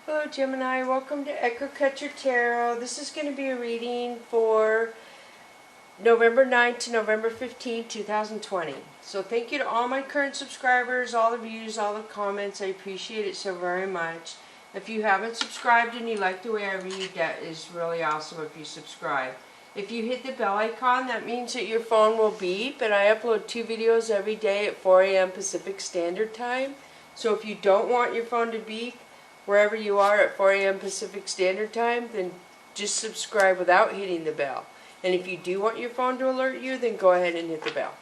Hello Gemini, welcome to Echo Catcher Tarot. This is going to be a reading for November 9th to November 15th, 2020. So thank you to all my current subscribers, all the views, all the comments. I appreciate it so very much. If you haven't subscribed and you like the way I read, that is really awesome if you subscribe. If you hit the bell icon, that means that your phone will beep, and I upload 2 videos every day at 4 a.m. Pacific Standard Time. So if you don't want your phone to beep wherever you are at 4 a.m. Pacific Standard Time, then just subscribe without hitting the bell. And if you do want your phone to alert you, then go ahead and hit the bell.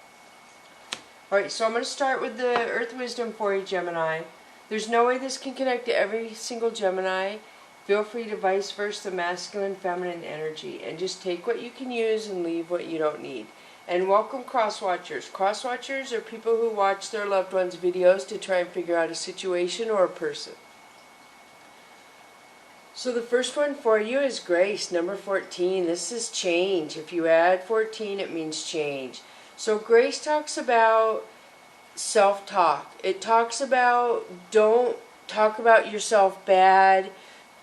Alright, so I'm going to start with the Earth Wisdom for you, Gemini. There's no way this can connect to every single Gemini. Feel free to vice versa, masculine, feminine energy. And just take what you can use and leave what you don't need. And welcome cross-watchers. Cross-watchers are people who watch their loved ones' videos to try and figure out a situation or a person. So the first one for you is Grace, number 14. This is change. If you add 14, it means change. So Grace talks about self-talk. It talks about don't talk about yourself bad.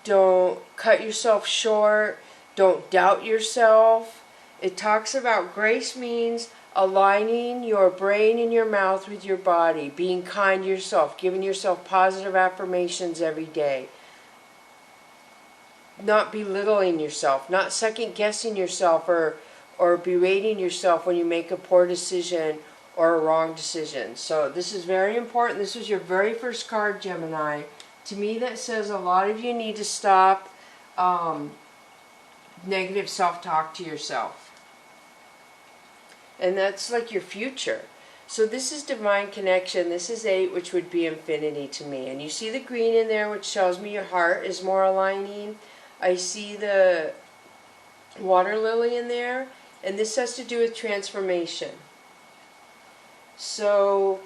Don't cut yourself short. Don't doubt yourself. It talks about grace means aligning your brain and your mouth with your body. Being kind to yourself. Giving yourself positive affirmations every day. Not belittling yourself, not second guessing yourself or berating yourself when you make a poor decision or a wrong decision. So this is very important. This was your very first card, Gemini. To me that says a lot of you need to stop negative self-talk to yourself. And that's like your future. So this is divine connection. This is 8, which would be infinity to me. And you see the green in there, which tells me your heart is more aligning. I see the water lily in there, and this has to do with transformation. So,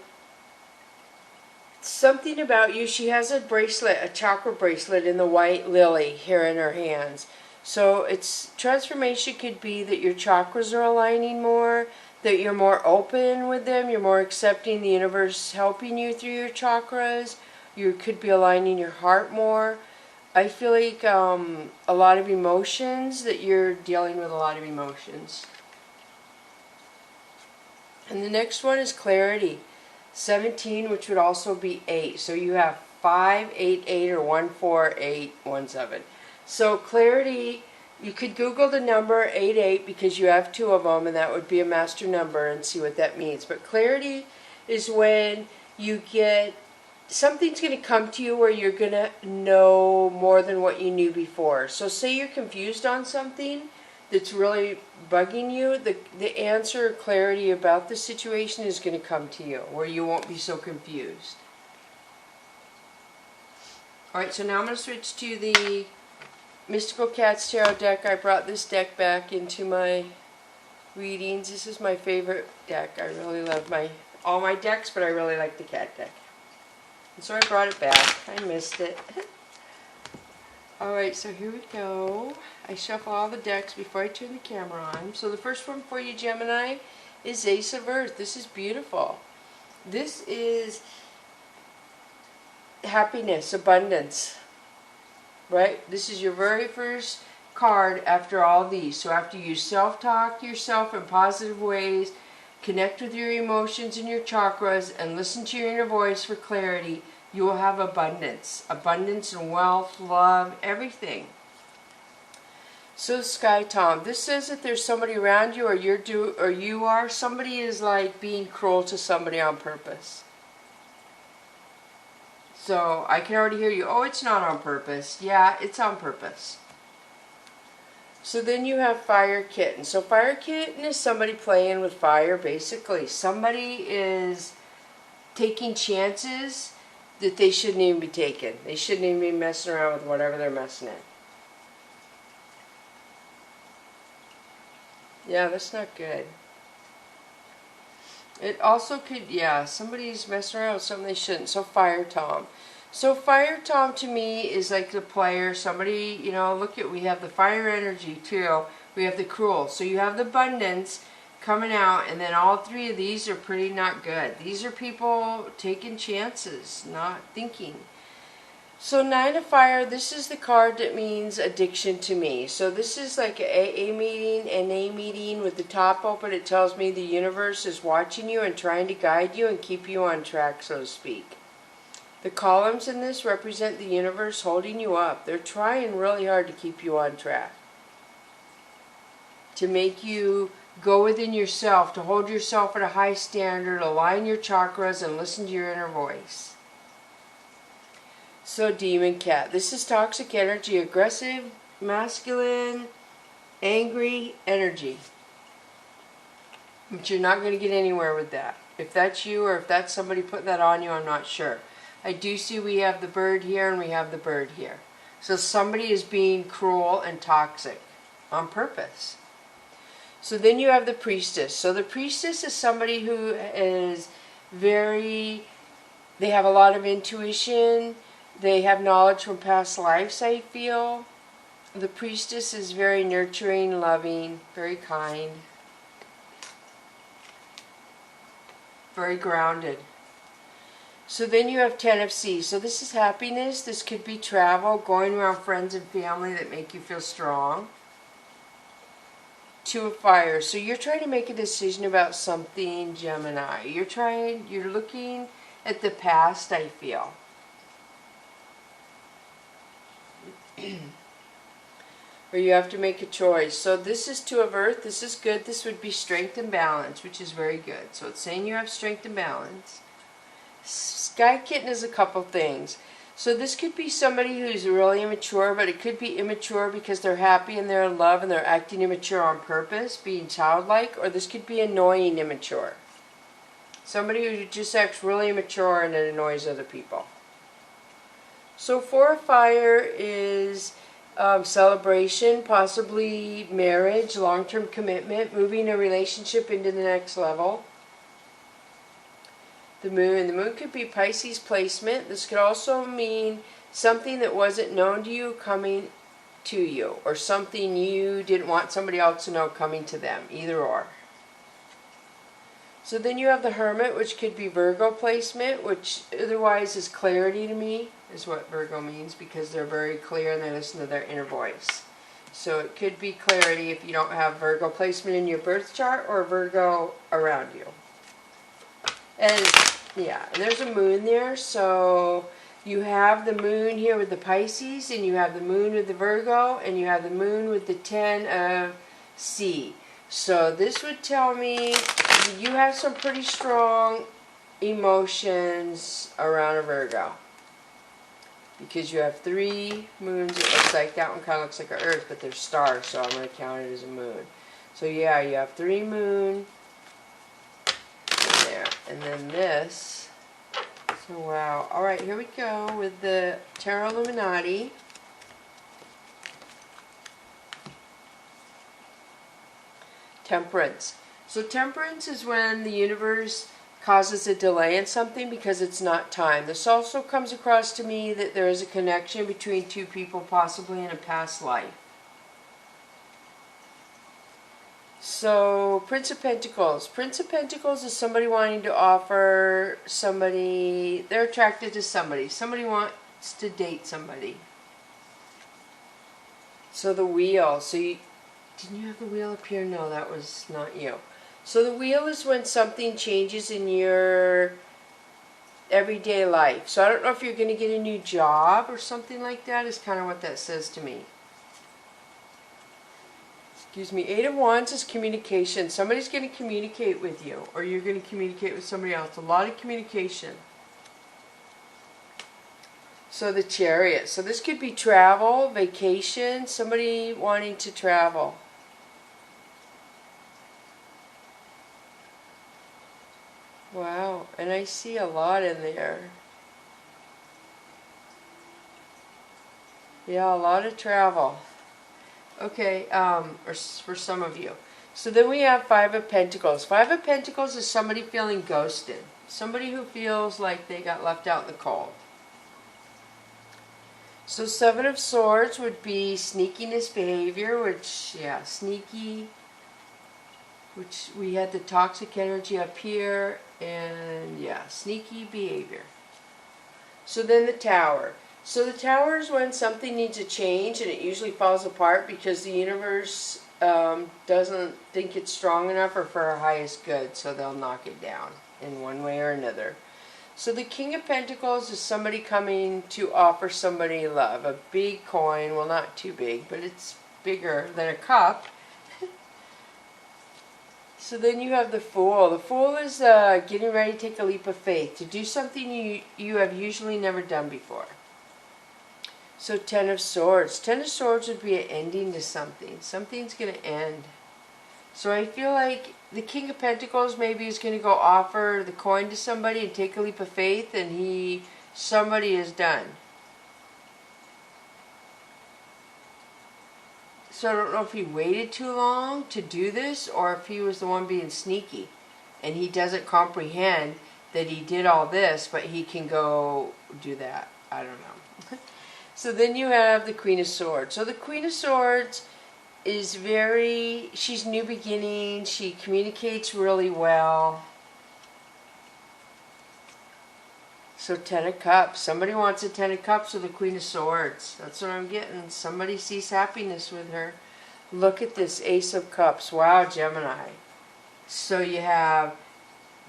something about you, she has a bracelet, a chakra bracelet in the white lily here in her hands. So, it's transformation could be that your chakras are aligning more, that you're more open with them, you're more accepting the universe helping you through your chakras, you could be aligning your heart more. I feel like a lot of emotions, that you're dealing with a lot of emotions. And the next one is clarity. 17, which would also be 8. So you have 5, 8, 8, or 1, 4, 8, 1, 7. So clarity, you could Google the number 8, 8 because you have 2 of them, and that would be a master number, and see what that means. But clarity is when you get something's going to come to you where you're going to know more than what you knew before. So say you're confused on something that's really bugging you, the answer or clarity about the situation is going to come to you where you won't be so confused. Alright, so now I'm going to switch to the Mystical Cats Tarot deck. I brought this deck back into my readings. This is my favorite deck. I really love all my decks, but I really like the cat deck. And so I brought it back. I missed it. Alright, so here we go. I shuffle all the decks before I turn the camera on. So the first one for you, Gemini, is Ace of Earth. This is beautiful. This is happiness, abundance. Right? This is your very first card after all these. So after you self-talk yourself in positive ways, connect with your emotions and your chakras, and listen to your inner voice for clarity, you will have abundance. Abundance and wealth, love, everything. So Sky Tom, this says that there's somebody around you, or somebody is like being cruel to somebody on purpose. So I can already hear you, oh, it's not on purpose. Yeah, it's on purpose. So then you have Fire Kitten. So Fire Kitten is somebody playing with fire, basically. Somebody is taking chances that they shouldn't even be taking. They shouldn't even be messing around with whatever they're messing in. Yeah, that's not good. It also could, yeah, somebody's messing around with something they shouldn't. So Fire Tom. So Fire Tom to me is like the player, somebody, you know, look at, we have the fire energy too. We have the cruel. So you have the abundance coming out, and then all 3 of these are pretty not good. These are people taking chances, not thinking. So 9 of Fire, this is the card that means addiction to me. So this is like an AA meeting, NA meeting with the top open. It tells me the universe is watching you and trying to guide you and keep you on track, so to speak. The columns in this represent the universe holding you up. They're trying really hard to keep you on track. To make you go within yourself, to hold yourself at a high standard, align your chakras, and listen to your inner voice. So Demon Cat, this is toxic energy, aggressive, masculine, angry energy. But you're not going to get anywhere with that. If that's you or if that's somebody putting that on you, I'm not sure. I do see we have the bird here and we have the bird here. So somebody is being cruel and toxic on purpose. So then you have the Priestess. So the Priestess is somebody who is they have a lot of intuition. They have knowledge from past lives, I feel. The Priestess is very nurturing, loving, very kind, very grounded. So then you have 10 of Seas. So this is happiness. This could be travel, going around friends and family that make you feel strong. 2 of Fire. So you're trying to make a decision about something, Gemini. You're looking at the past, I feel. Or you have to make a choice. So this is 2 of Earth. This is good. This would be strength and balance, which is very good. So it's saying you have strength and balance. Sky Kitten is a couple things. So this could be somebody who's really immature, but it could be immature because they're happy and they're in love and they're acting immature on purpose, being childlike. Or this could be annoying immature. Somebody who just acts really immature and it annoys other people. So 4 of Fire is celebration, possibly marriage, long-term commitment, moving a relationship into the next level. The Moon could be Pisces placement. This could also mean something that wasn't known to you coming to you, or something you didn't want somebody else to know coming to them, either or. So then you have the Hermit, which could be Virgo placement, which otherwise is clarity to me, is what Virgo means, because they're very clear and they listen to their inner voice. So it could be clarity if you don't have Virgo placement in your birth chart or Virgo around you. And yeah, and there's a Moon there, so you have the Moon here with the Pisces, and you have the Moon with the Virgo, and you have the Moon with the 10 of Sea. So this would tell me you have some pretty strong emotions around a Virgo. Because you have 3 moons. It looks like that one kind of looks like an Earth, but they're stars, so I'm going to count it as a moon. So yeah, you have 3 moon there. And then this. So wow. Alright, here we go with the Tarot Illuminati. Temperance. So temperance is when the universe causes a delay in something because it's not time. This also comes across to me that there is a connection between 2 people, possibly in a past life. So Prince of Pentacles. Prince of Pentacles is somebody wanting to offer somebody, they're attracted to somebody. Somebody wants to date somebody. So the Wheel. So didn't you have the Wheel up here? No, that was not you. So the Wheel is when something changes in your everyday life. So I don't know if you're going to get a new job or something like that, is kind of what that says to me. Excuse me. 8 of Wands is communication. Somebody's going to communicate with you, or you're going to communicate with somebody else. A lot of communication. So the Chariot. So this could be travel, vacation, somebody wanting to travel. Wow, and I see a lot in there. Yeah, a lot of travel. Okay, or for some of you. So then we have 5 of Pentacles. 5 of Pentacles is somebody feeling ghosted. Somebody who feels like they got left out in the cold. So 7 of Swords would be sneakiness behavior, which, yeah, sneaky. Which we had the toxic energy up here, and yeah, sneaky behavior. So then the Tower. So the Tower is when something needs a change, and it usually falls apart because the universe doesn't think it's strong enough or for our highest good, so they'll knock it down in one way or another. So the King of Pentacles is somebody coming to offer somebody love. A big coin, well, not too big, but it's bigger than a cup. So then you have the Fool. The Fool is getting ready to take a leap of faith, to do something you have usually never done before. So Ten of Swords. Ten of Swords would be an ending to something. Something's going to end. So I feel like the King of Pentacles maybe is going to go offer the coin to somebody and take a leap of faith, and somebody is done. So I don't know if he waited too long to do this, or if he was the one being sneaky and he doesn't comprehend that he did all this, but he can go do that. I don't know. So then you have the Queen of Swords. So the Queen of Swords is she's new beginning. She communicates really well. So Ten of Cups. Somebody wants a Ten of Cups with the Queen of Swords. That's what I'm getting. Somebody sees happiness with her. Look at this Ace of Cups. Wow, Gemini. So you have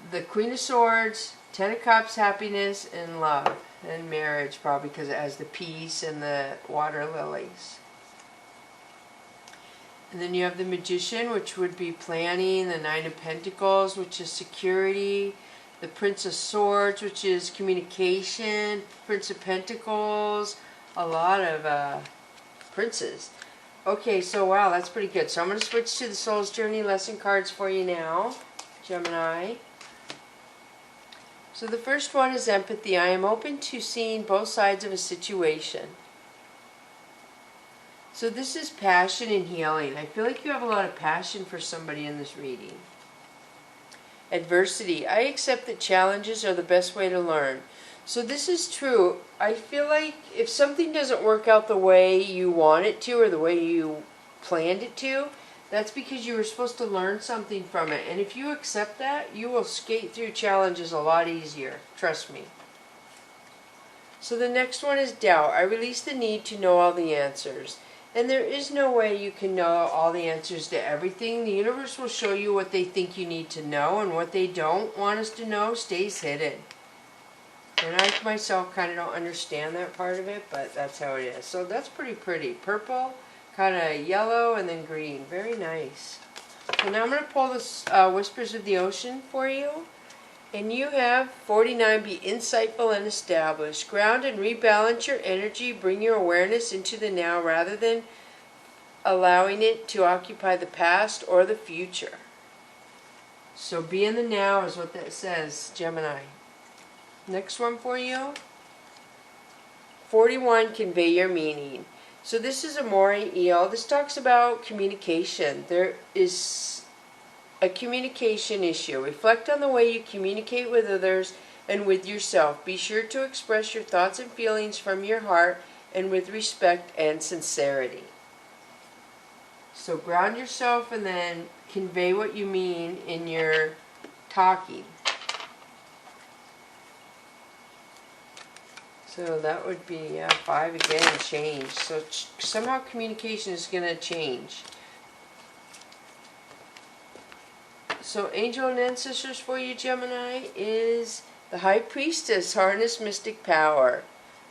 the Queen of Swords, Ten of Cups, happiness, and love. And marriage, probably because it has the peace and the water lilies. And then you have the Magician, which would be planning. The Nine of Pentacles, which is security. The Prince of Swords, which is communication. Prince of Pentacles. A lot of princes. Okay, so wow, that's pretty good. So I'm going to switch to the Soul's Journey lesson cards for you now, Gemini. So the first one is empathy. I am open to seeing both sides of a situation. So this is passion and healing. I feel like you have a lot of passion for somebody in this reading. Adversity. I accept that challenges are the best way to learn. So this is true. I feel like if something doesn't work out the way you want it to, or the way you planned it to, that's because you were supposed to learn something from it. And if you accept that, you will skate through challenges a lot easier. Trust me. So the next one is doubt. I release the need to know all the answers. And there is no way you can know all the answers to everything. The universe will show you what they think you need to know, and what they don't want us to know stays hidden. And I myself kind of don't understand that part of it, but that's how it is. So that's pretty pretty. Purple, kind of yellow, and then green. Very nice. So now I'm going to pull this Whispers of the Ocean for you. And you have 49, be insightful and established. Ground and rebalance your energy. Bring your awareness into the now rather than allowing it to occupy the past or the future. So be in the now is what that says, Gemini. Next one for you. 41, convey your meaning. So this is Amore Eel. This talks about communication. There is a communication issue. Reflect on the way you communicate with others and with yourself. Be sure to express your thoughts and feelings from your heart and with respect and sincerity. So ground yourself and then convey what you mean in your talking. So that would be 5 again, change. So somehow communication is going to change. So angel and ancestors for you, Gemini, is the High Priestess, harness mystic power.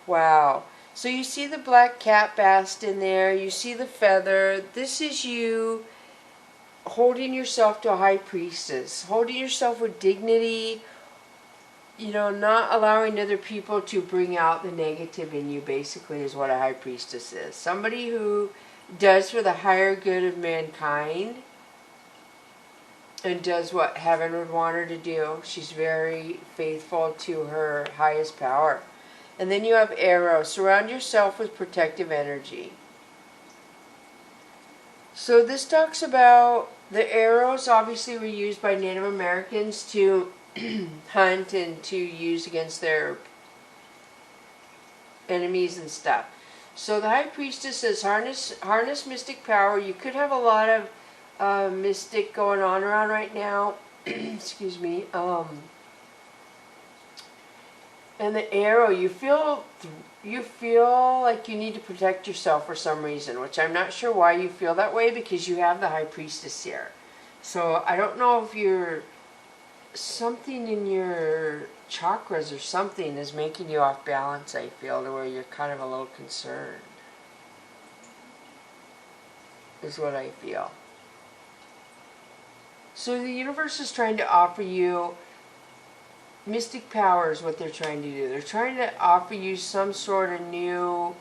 Wow. So you see the black cat bast in there. You see the feather. This is you holding yourself to a High Priestess. Holding yourself with dignity. You know, not allowing other people to bring out the negative in you, basically, is what a High Priestess is. Somebody who does for the higher good of mankind and does what heaven would want her to do. She's very faithful to her highest power. And then you have Arrow. Surround yourself with protective energy. So this talks about the arrows obviously were used by Native Americans to hunt and to use against their enemies and stuff. So the High Priestess says harness mystic power. You could have a lot of mystic going on around right now. Excuse me. And the arrow, you feel you feel like you need to protect yourself for some reason, which I'm not sure why you feel that way, because you have the High Priestess here. So I don't know if you're, something in your chakras or something is making you off balance, I feel, to where you're kind of a little concerned, is what I feel. So the universe is trying to offer you mystic power is what they're trying to do. They're trying to offer you some sort of new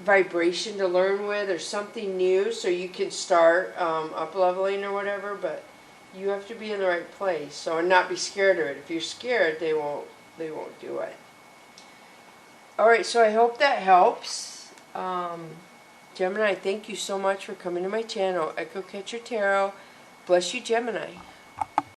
vibration to learn with, or something new, so you can start up-leveling or whatever, but you have to be in the right place, so, and not be scared of it. If you're scared, they won't do it. Alright, so I hope that helps. Gemini, thank you so much for coming to my channel, Echo Catcher Tarot. Bless you, Gemini.